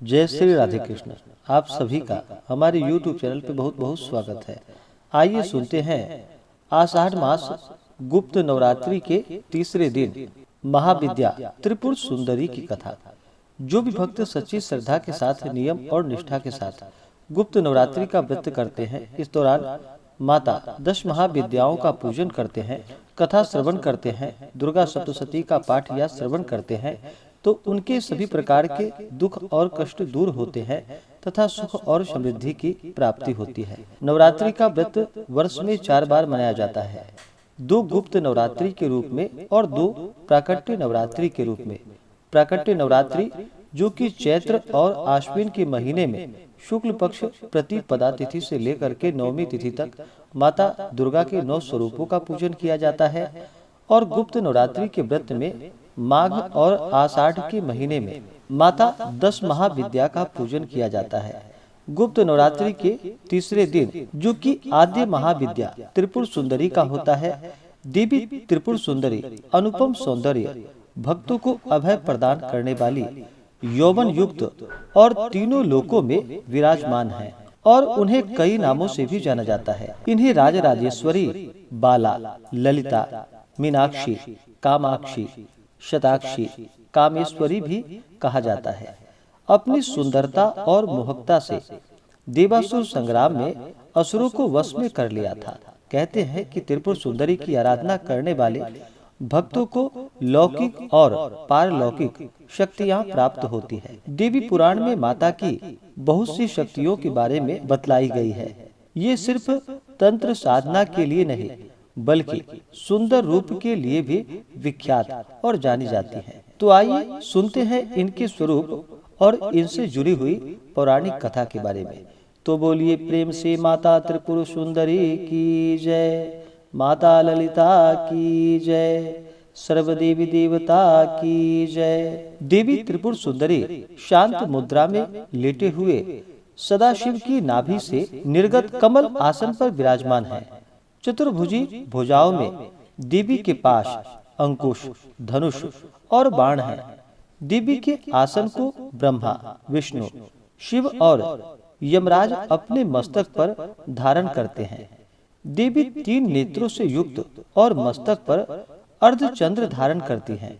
जय श्री राधे कृष्ण। आप सभी का हमारे YouTube चैनल पे बहुत बहुत स्वागत है। आइए सुनते हैं आषाढ़ मास गुप्त नवरात्रि के तीसरे दिन महाविद्या त्रिपुर सुंदरी की कथा। जो भी भक्त सच्ची श्रद्धा के साथ नियम और निष्ठा के साथ गुप्त नवरात्रि का व्रत करते हैं, इस दौरान माता 10 महाविद्याओं का पूजन करते हैं, कथा श्रवण करते हैं, दुर्गा सप्तशती का पाठ या श्रवण करते हैं तो उनके सभी प्रकार के दुख और कष्ट दूर होते हैं तथा सुख और समृद्धि की प्राप्ति होती है। नवरात्रि का व्रत वर्ष में 4 बार मनाया जाता है, 2 गुप्त नवरात्रि के रूप में और 2 प्राकट्य नवरात्रि के रूप में। प्राकट्य नवरात्रि जो कि चैत्र और आश्विन के महीने में शुक्ल पक्ष प्रतिपदा तिथि से लेकर के नवमी तिथि तक माता दुर्गा के 9 स्वरूपों का पूजन किया जाता है, और गुप्त नवरात्रि के व्रत में माघ और आषाढ़ के महीने में माता 10 महाविद्या का पूजन किया जाता है। गुप्त नवरात्रि के तीसरे दिन जो कि आद्य महाविद्या त्रिपुर सुंदरी का होता है, देवी त्रिपुर सुंदरी अनुपम सौंदर्य, भक्तों को अभय प्रदान करने वाली, यौवन युक्त और तीनों लोकों में विराजमान है और उन्हें कई नामों से भी जाना जाता है। इन्हें राजराजेश्वरी, बाला, ललिता, मीनाक्षी, कामाक्षी, शताक्षी, कामेश्वरी भी कहा जाता है। अपनी सुंदरता और मोहकता से देवासुर संग्राम में असुरों को वश में कर लिया था। कहते हैं कि त्रिपुर सुंदरी की आराधना करने वाले भक्तों को लौकिक और पारलौकिक शक्तियां प्राप्त होती है। देवी पुराण में माता की बहुत सी शक्तियों के बारे में बतलाई गई है। ये सिर्फ तंत्र साधना के लिए नहीं बल्कि सुंदर रूप के लिए भी विख्यात और जानी जाती हैं। तो आइए सुनते हैं इनके स्वरूप और इनसे जुड़ी हुई पौराणिक कथा के बारे में। तो बोलिए प्रेम से माता त्रिपुर सुंदरी की जय, माता ललिता की जय, सर्वदेवी देवता की जय। देवी त्रिपुर सुंदरी शांत मुद्रा में लेटे हुए सदाशिव की नाभि से निर्गत कमल आसन पर विराजमान है। चतुर्भुजी भुजाओं में देवी के पास अंकुश, धनुष और बाण है। देवी के आसन को ब्रह्मा, विष्णु, शिव और यमराज अपने मस्तक पर धारण करते हैं। देवी 3 नेत्रों से युक्त और मस्तक पर अर्धचंद्र धारण करती हैं।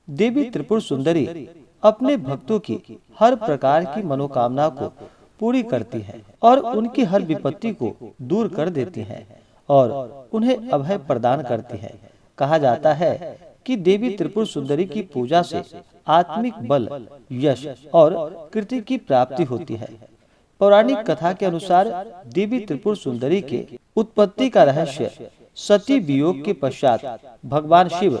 देवी त्रिपुर सुंदरी अपने भक्तों की हर प्रकार की मनोकामना को पूरी करती है और उनकी हर विपत्ति को दूर कर देती हैं और उन्हें अभय प्रदान करती है। कहा जाता है कि देवी त्रिपुर सुंदरी की पूजा से आत्मिक बल, यश और कीर्ति की प्राप्ति होती है। पौराणिक कथा के अनुसार देवी त्रिपुर सुंदरी के उत्पत्ति का रहस्य सती वियोग के पश्चात भगवान शिव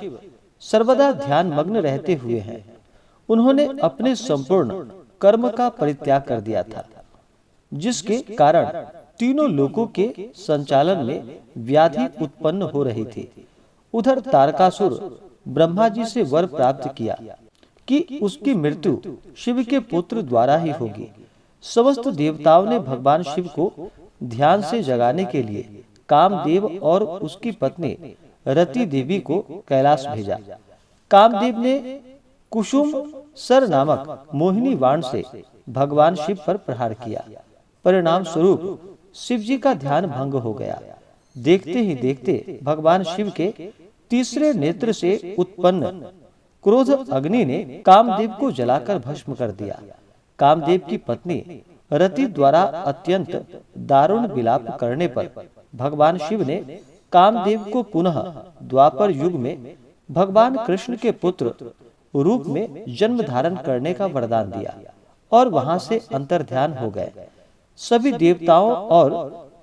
सर्वदा ध्यान मग्न रहते हुए हैं। उन्होंने अपने संपूर्ण कर्म का परित्याग कर दिया था, जिसके कारण तीनों लोकों के संचालन में व्याधि उत्पन्न हो रही थी। उधर तारकासुर ब्रह्मा जी से वर प्राप्त किया कि उसकी मृत्यु शिव के पुत्र द्वारा ही होगी। समस्त देवताओं ने भगवान शिव को ध्यान से जगाने के लिए कामदेव और उसकी पत्नी रति देवी को कैलाश भेजा। कामदेव ने कुसुम सर नामक मोहिनी बाण से भगवान शिव पर प्रहार किया। परिणाम स्वरूप शिव जी का ध्यान भंग हो गया। देखते ही देखते भगवान शिव के तीसरे नेत्र से उत्पन्न क्रोध अग्नि ने कामदेव को जलाकर भस्म कर दिया। कामदेव की पत्नी रति द्वारा अत्यंत दारुण विलाप करने पर भगवान शिव ने कामदेव को पुनः द्वापर युग में भगवान कृष्ण के पुत्र रूप में जन्म धारण करने का वरदान दिया और वहां से अंतर्ध्यान हो गए। सभी देवताओं और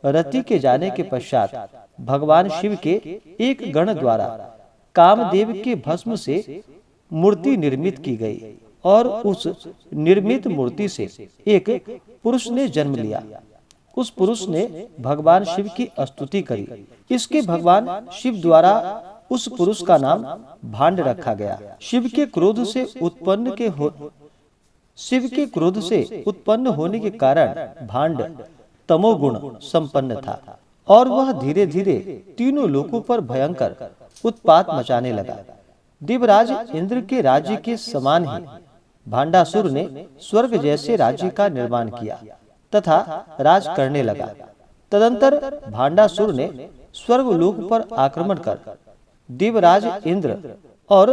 रति के जाने के पश्चात भगवान शिव के एक गण द्वारा कामदेव के भस्म से मूर्ति निर्मित की गई और उस निर्मित मूर्ति से एक पुरुष ने जन्म लिया। उस पुरुष ने भगवान शिव की स्तुति करी। इसके भगवान शिव द्वारा उस पुरुष का नाम भांड रखा गया। शिव के क्रोध से उत्पन्न होने के कारण भांड तमोगुण संपन्न था और वह धीरे धीरे तीनों लोकों पर भयंकर उत्पात मचाने लगा। देवराज इंद्र के राज्य के समान ही भांडासुर ने स्वर्ग जैसे राज्य का निर्माण किया तथा राज करने लगा। तदंतर भांडासुर ने स्वर्गलोक पर आक्रमण कर देवराज इंद्र और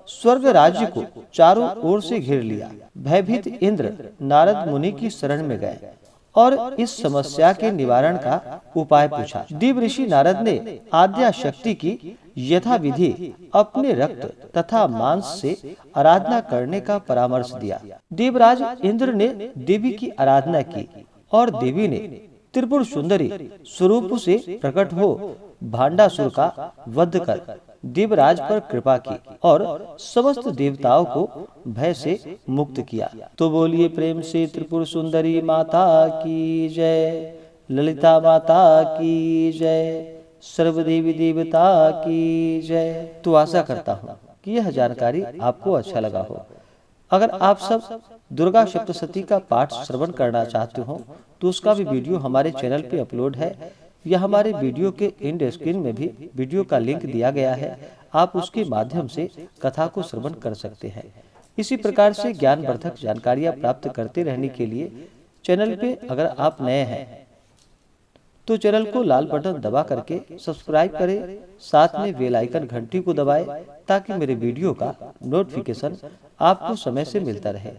स्वर्ग राज्य को चारों ओर से घेर लिया। भयभीत इंद्र नारद मुनि की शरण में गए और इस समस्या के निवारण का उपाय पूछा। देव ऋषि नारद ने आद्या शक्ति की यथाविधि अपने रक्त तथा मांस से आराधना करने का परामर्श दिया। देवराज इंद्र ने देवी की आराधना की और देवी ने त्रिपुर सुंदरी स्वरूप से प्रकट हो भांडासुर का वध कर देवराज पर कृपा की और समस्त देवताओं को भय से मुक्त किया। तो बोलिए प्रेम से त्रिपुर सुंदरी माता की जय, ललिता माता की जय, सर्वदेवी देवता की जय। तो आशा करता हूँ कि यह जानकारी आपको अच्छा लगा हो। अगर आप सब दुर्गा सप्तशती का पाठ श्रवण करना चाहते हो तो उसका भी वीडियो हमारे चैनल पे अपलोड है या हमारे वीडियो के एंड स्क्रीन में भी वीडियो का लिंक दिया गया है। आप उसके माध्यम से कथा को श्रवण कर सकते हैं। इसी प्रकार से ज्ञानवर्धक जानकारियां प्राप्त करते रहने के लिए चैनल पे अगर आप नए हैं तो चैनल को लाल बटन दबा करके सब्सक्राइब करें, साथ में बेल आइकन घंटी को दबाएं ताकि मेरे वीडियो का नोटिफिकेशन आपको समय से मिलता रहे।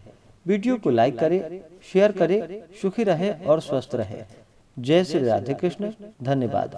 वीडियो को लाइक करें, शेयर करें। सुखी रहें और स्वस्थ रहें। जय श्री राधे कृष्ण। धन्यवाद।